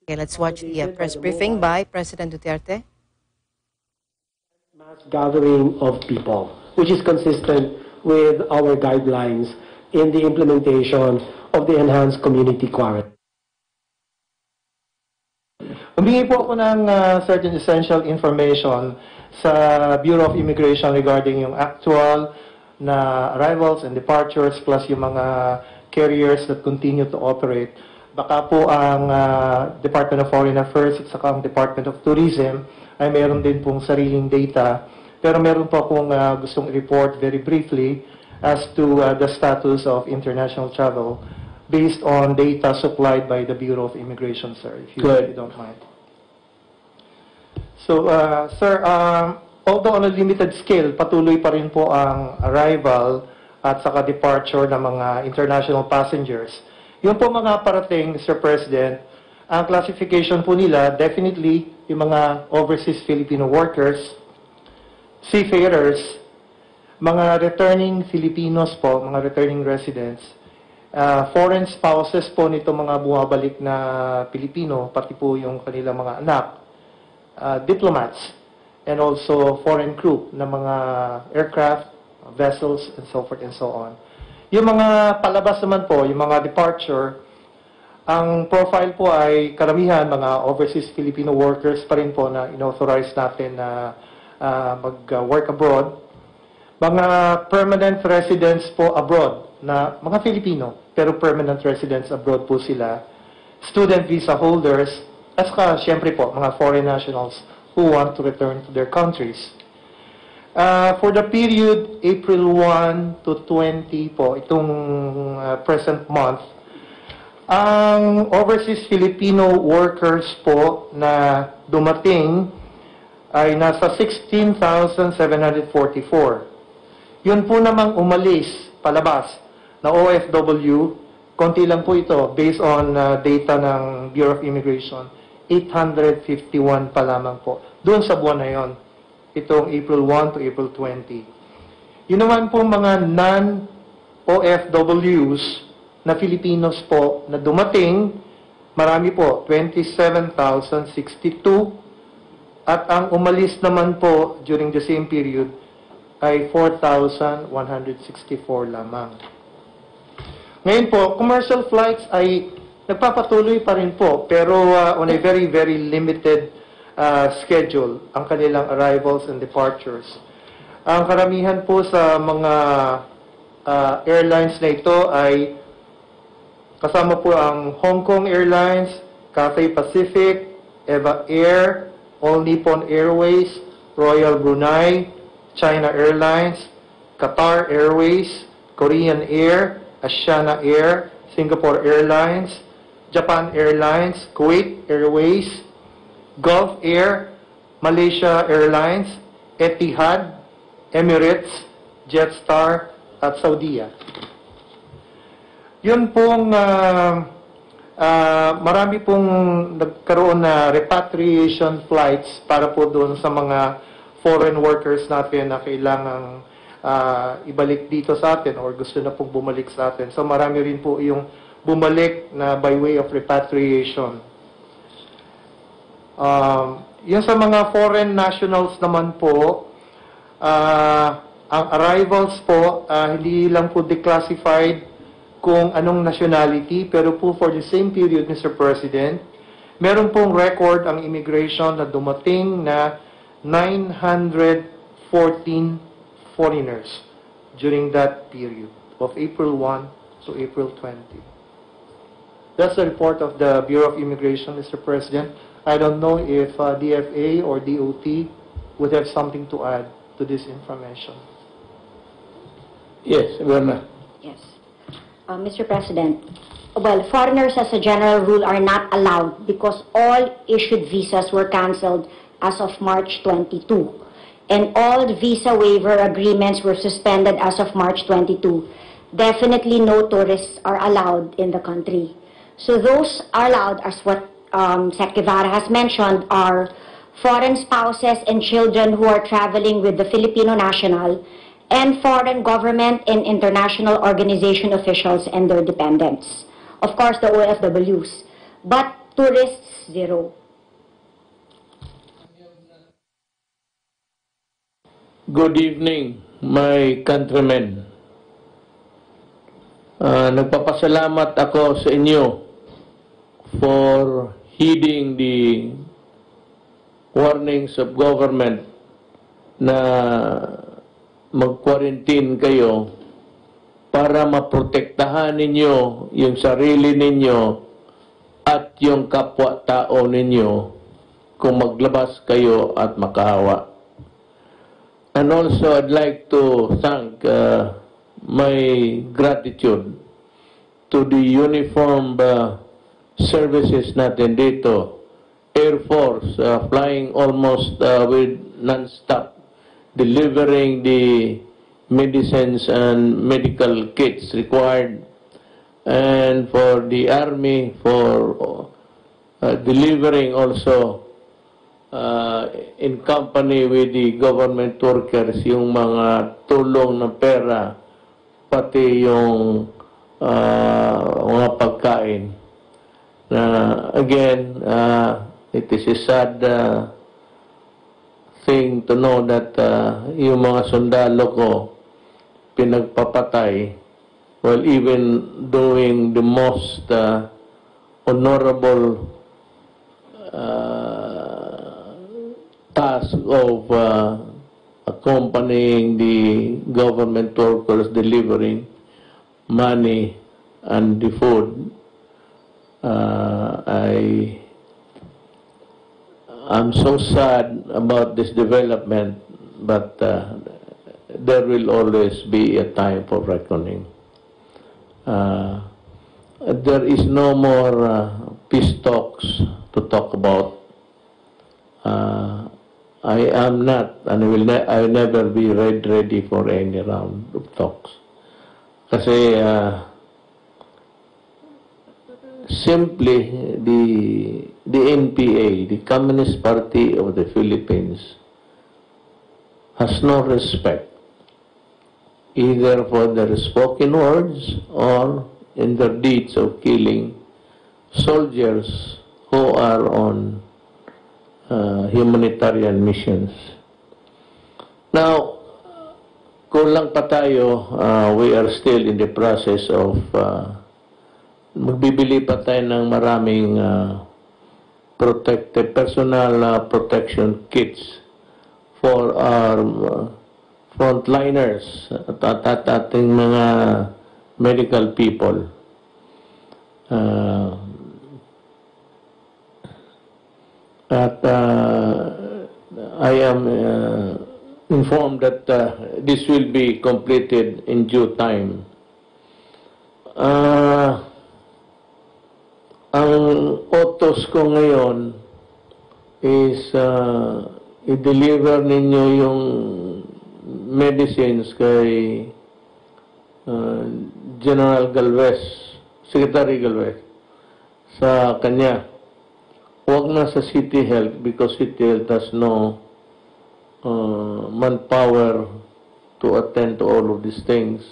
Okay, let's watch the press briefing by President Duterte. Mass gathering of people, which is consistent with our guidelines in the implementation of the enhanced community quarantine. Humingi po ako ng certain essential information sa Bureau of Immigration regarding yung actual na arrivals and departures plus yung mga carriers that continue to operate. Baka po ang Department of Foreign Affairs at saka ang Department of Tourism ay meron din pong sariling data. Pero meron po akong gustong report very briefly as to the status of international travel based on data supplied by the Bureau of Immigration, sir, if you don't mind. So, sir, although on a limited scale, patuloy pa rin po ang arrival at saka departure ng mga international passengers. Yung po mga parating, Mr. President, ang classification po nila, definitely yung mga overseas Filipino workers, seafarers, mga returning Filipinos po, mga returning residents, foreign spouses po nito mga bumabalik na Pilipino, pati po yung kanilang mga anak, diplomats, and also foreign crew na mga aircraft, vessels, and so forth and so on. Yung mga palabas naman po, yung mga departure, ang profile po ay karamihan mga overseas Filipino workers pa rin po na inauthorize natin na mag-work abroad. Mga permanent residents po abroad na mga Filipino, pero permanent residents abroad po sila. Student visa holders, at saka siyempre po mga foreign nationals who want to return to their countries. For the period April 1 to 20 po, itong present month, ang overseas Filipino workers po na dumating ay nasa 16,744. Yun po namang umalis, palabas, na OFW, konti lang po ito, based on data ng Bureau of Immigration, 851 pa lamang po. Doon sa buwan na yon, itong April 1 to April 20. Yun naman po mga non-OFWs na Filipinos po na dumating, marami po, 27,062. At ang umalis naman po during the same period ay 4,164 lamang. Ngayon po, commercial flights ay nagpapatuloy pa rin po, pero on a very, very limited schedule ang kanilang arrivals and departures. Ang karamihan po sa mga airlines na ito ay kasama po ang Hong Kong Airlines, Cathay Pacific, Eva Air, All Nippon Airways, Royal Brunei, China Airlines, Qatar Airways, Korean Air, Asiana Air, Singapore Airlines, Japan Airlines, Kuwait Airways, Gulf Air, Malaysia Airlines, Etihad, Emirates, Jetstar, at Saudia. Yun pong marami pong nagkaroon na repatriation flights para po doon sa mga foreign workers natin na kailangang ibalik dito sa atin or gusto na pong bumalik sa atin. So marami rin po yung bumalik na by way of repatriation. Yung sa mga foreign nationals naman po, ang arrivals po, hindi lang po declassified kung anong nationality, pero po for the same period, Mr. President, meron pong record ang immigration na dumating na 914 foreigners during that period of April 1 to April 20. That's the report of the Bureau of Immigration, Mr. President. I don't know if DFA or DOT would have something to add to this information. Yes, Verna. Yes. Mr. President, well, foreigners as a general rule are not allowed because all issued visas were cancelled as of March 22. And all the visa waiver agreements were suspended as of March 22. Definitely no tourists are allowed in the country. So those are allowed, as what Sec. Guevara has mentioned, are foreign spouses and children who are traveling with the Filipino national, and foreign government and international organization officials and their dependents. Of course, the OFWs. But tourists, 0. Good evening, my countrymen. Nagpapasalamat ako sa inyo for heeding the warnings of government na mag-quarantine kayo para maprotektahan ninyo yung sarili ninyo at yung kapwa-tao ninyo kung maglabas kayo at makahawa. And also, I'd like to thank my gratitude to the uniformed services natin dito. Air Force, flying almost with non-stop, delivering the medicines and medical kits required. And for the Army, for delivering also in company with the government workers yung mga tulong ng pera pati yung mga pagkain na again it is a sad thing to know that yung mga sundalo ko pinagpapatay while even doing the most honorable task of accompanying the government workers delivering money and the food. I'm so sad about this development, but there will always be a time for reckoning. There is no more peace talks to talk about. I am not, and I will never be ready for any round of talks. Kasi simply the NPA, the Communist Party of the Philippines, has no respect either for their spoken words or in their deeds of killing soldiers who are on humanitarian missions. Now, kulang pa tayo, we are still in the process of magbibili pa tayo ng maraming personal protection kits for our frontliners at ating mga medical people. I am informed that this will be completed in due time. Ang utos ko ngayon is i-deliver ninyo yung medicines kay General Galvez, Secretary Galvez, sa kanya. Huwag na sa City Health because City Health has no manpower to attend to all of these things.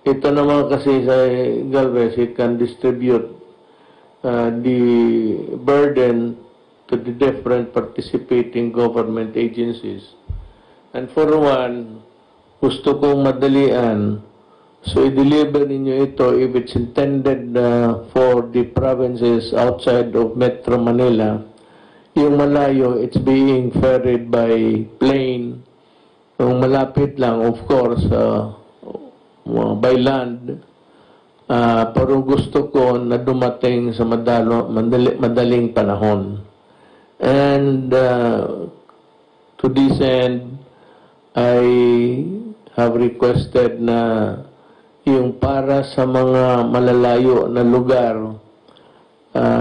Ito naman kasi sa Galvez, it can distribute the burden to the different participating government agencies. And for one, gusto kong madalian, so i-deliver ninyo ito if it's intended for the provinces outside of Metro Manila. Yung malayo, it's being ferried by plane. Yung malapit lang, of course, by land. Pero gusto ko na dumating sa madaling panahon. And to this end, I have requested na yung para sa mga malalayo na lugar,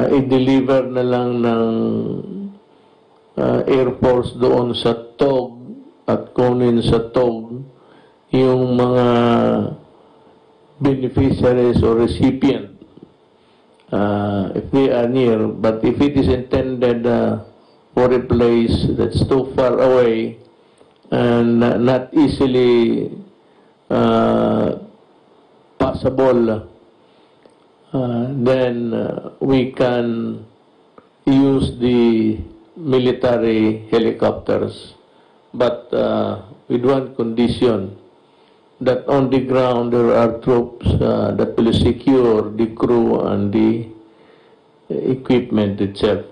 i-deliver na lang ng Air Force doon sa TOG at kunin sa TOG yung mga beneficiaries or recipient if they are near. But if it is intended for a place that's too far away and not easily possible, then we can use the military helicopters, but with one condition, that on the ground there are troops that will secure the crew and the equipment itself.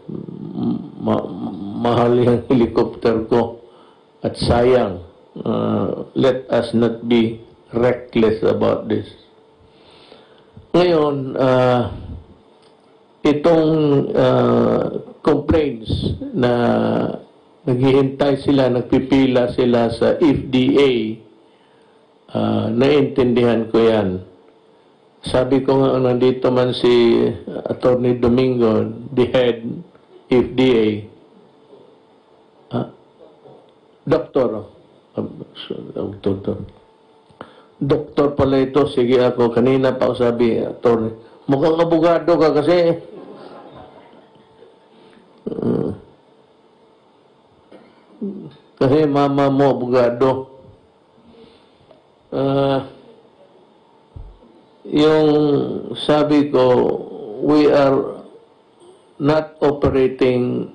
Mahal yung helicopter ko at sayang. Let us not be reckless about this. Ngayon, itong complaints na naghihintay sila, nagpipila sila sa FDA, naintindihan ko yan. Sabi ko nga, nandito man si Attorney Domingo, the head FDA, Doktor pala ito, sige ako, kanina pa ako sabi, Attorney, mukhang abogado ka kasi. Kasi mama mo, abogado. Yung sabi ko, we are not operating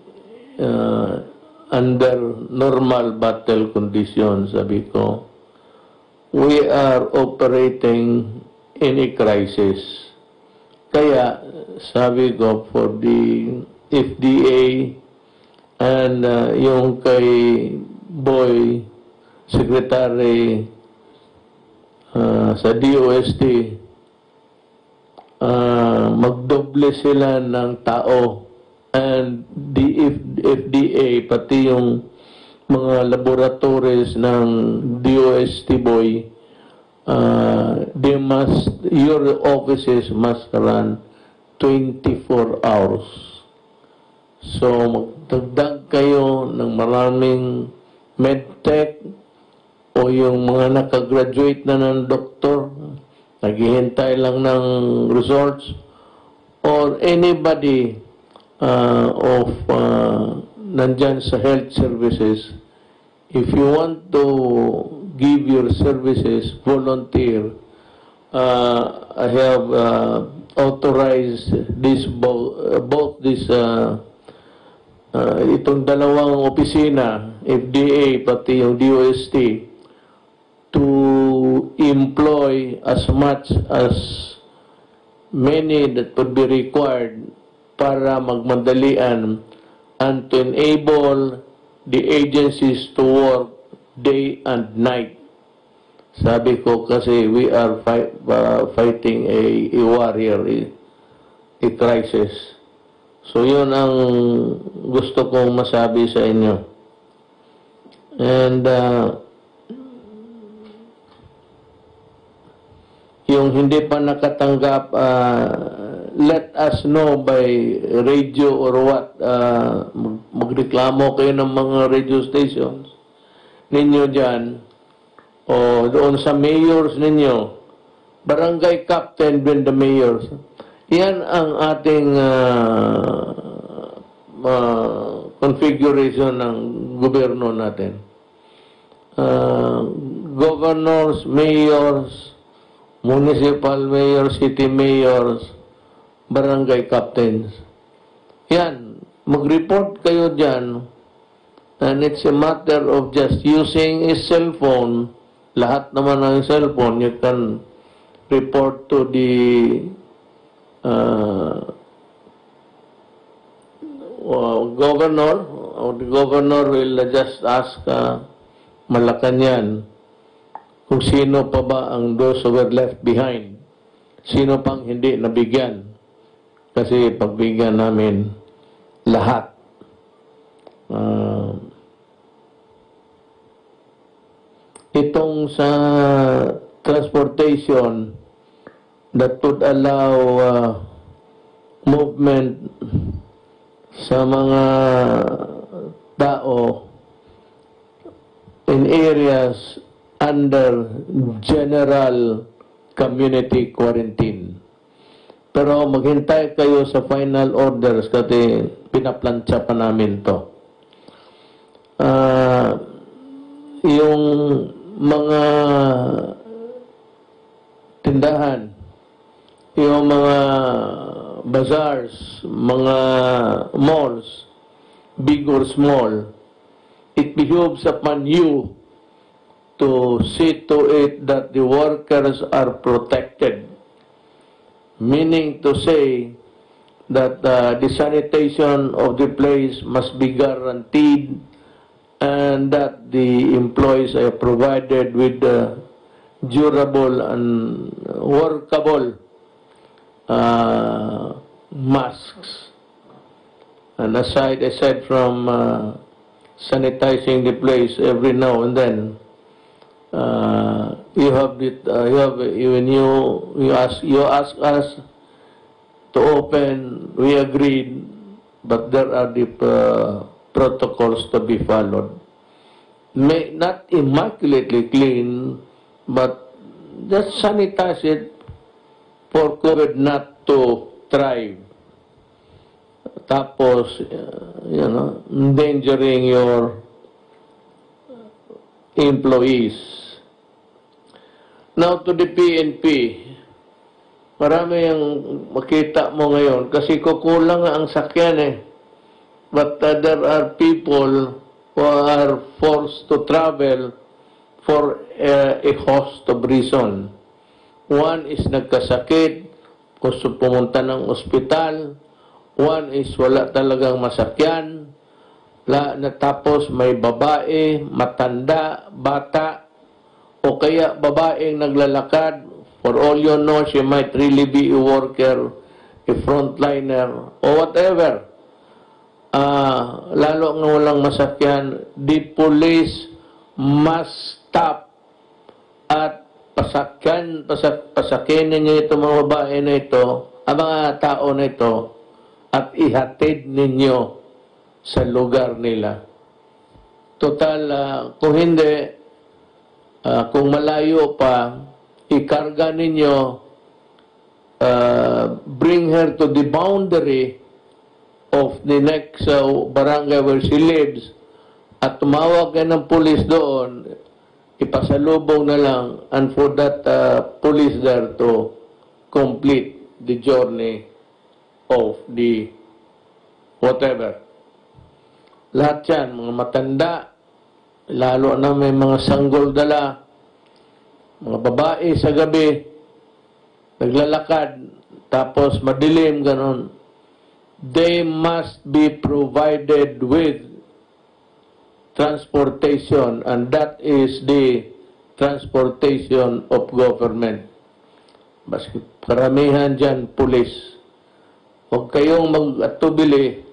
under normal battle conditions, sabi ko. We are operating in a crisis. Kaya, sabi ko, for the FDA and yung kay Boy, Secretary sa DOST, magdoble sila ng tao, and the FDA, pati yung mga laboratories ng DOST Boy, your offices must run 24 hours. So, magdagdag kayo ng maraming medtech o yung mga nakagraduate na ng doktor, naghihintay lang ng results, or anybody nandyan sa health services, if you want to give your services, volunteer. I have authorized this both this itong dalawang opisina, FDA pati yung DOST, to employ as much as many that would be required para magmadalian and to enable the agencies to work day and night. Sabi ko kasi we are fighting a warrior, a crisis. So yun ang gusto kong masabi sa inyo. And yung hindi pa nakatanggap, let us know by radio or what. Magreklamo kayo ng mga radio stations ninyo dyan, o doon sa mayors ninyo, barangay captain ben the mayors. Yan ang ating configuration ng gobyerno natin. Governors, mayors, municipal mayors, city mayors, barangay captains. Yan, mag-report kayo dyan, and it's a matter of just using a cell phone. Lahat naman ng cellphone, you can report to the governor, or the governor will just ask Malacanang kung sino pa ba ang those who were left behind. Sino pang hindi nabigyan. Kasi pagbigyan namin lahat. Itong sa transportation that would allow movement sa mga tao in areas under general community quarantine. Pero maghintay kayo sa final orders kasi pinaplansya pa namin to. Yung mga tindahan, yung mga bazaars, mga malls, big or small, it behooves upon you to see to it that the workers are protected. Meaning to say that the sanitation of the place must be guaranteed and that the employees are provided with durable and workable masks. And aside from sanitizing the place every now and then, you ask us to open, we agreed, but there are the protocols to be followed. Not immaculately clean, but just sanitize it for COVID not to thrive. Tapos, endangering your employees. Now to the PNP, marami yung makita mo ngayon kasi kukulang ang sakyan eh. But there are people who are forced to travel for a host of reason. One is nagkasakit, gusto pumunta ng ospital. One is wala talagang masakyan. Tapos may babae, matanda, bata, o kaya babaeng naglalakad. For all you know, she might really be a worker, a frontliner, or whatever. Lalo nga walang masakyan, the police must stop at pasakyan ninyo itong mga babae na ito, ang mga tao na ito, at ihatid ninyo sa lugar nila. Total, kung hindi, kung malayo pa, ikarga ninyo, bring her to the boundary of the next barangay where she lives, at tumawag kayo ng police doon, ipasalubong na lang, and for that police there to complete the journey of the whatever. Lahat yan, mga matanda, lalo na may mga sanggol dala, mga babae sa gabi, naglalakad, tapos madilim, ganon. They must be provided with transportation, and that is the transportation of government. Baski karamihan dyan, pulis. Huwag kayong mag-atubili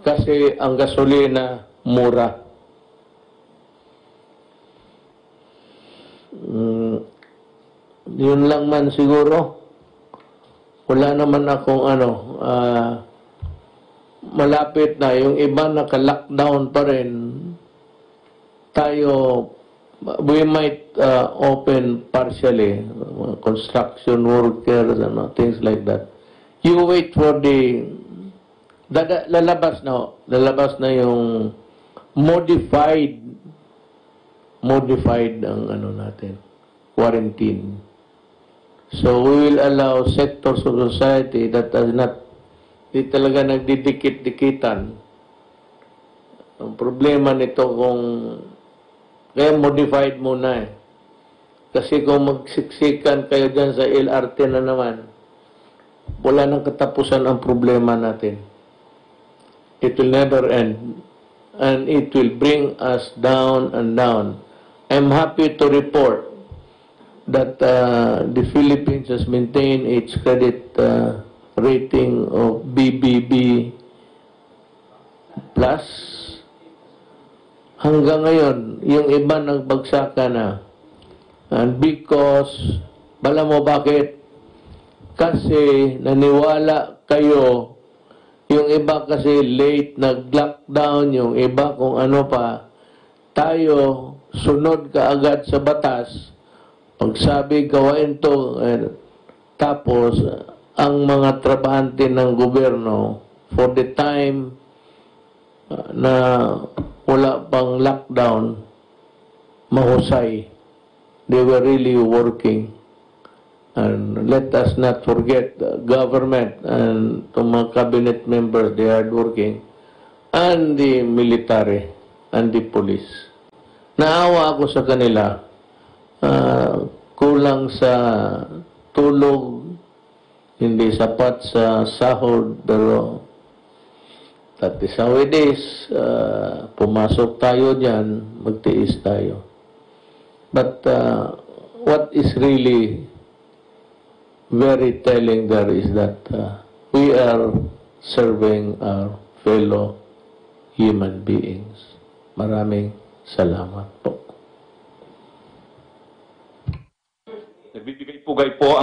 kasi ang gasolina mura. Yun lang man siguro. Wala naman akong malapit na. Yung iba naka-lockdown pa rin. Tayo, we might open partially. Construction workers and things like that. You wait for the lalabas na yung modified ang natin, quarantine. So we will allow sectors of society that are not, di talaga nagdidikit-dikitan. Ang problema nito kaya modified muna eh. Kasi kung magsiksikan kayo dyan sa LRT na naman, wala nang katapusan ang problema natin. It will never end. And it will bring us down and down. I'm happy to report that the Philippines has maintained its credit rating of BBB plus. Hanggang ngayon, yung iba nagbagsakan na. And because, bala mo bakit? Kasi naniwala kayo, yung iba kasi late nag-lockdown, yung iba kung ano pa, tayo sunod kaagad sa batas, pagsabi gawain to, tapos ang mga trabahante ng gobyerno, for the time na wala pang lockdown, mahusay. They were really working. And let us not forget the government and to mga cabinet members, they are working, and the military and the police. Naawa ako sa kanila. Kulang sa tulog, hindi sapat sa sahod, pero that is how it is. Pumasok tayo dyan, magtiis tayo. But what is really very telling there is that we are serving our fellow human beings. Maraming salamat po. Nagbibigay pugay po ang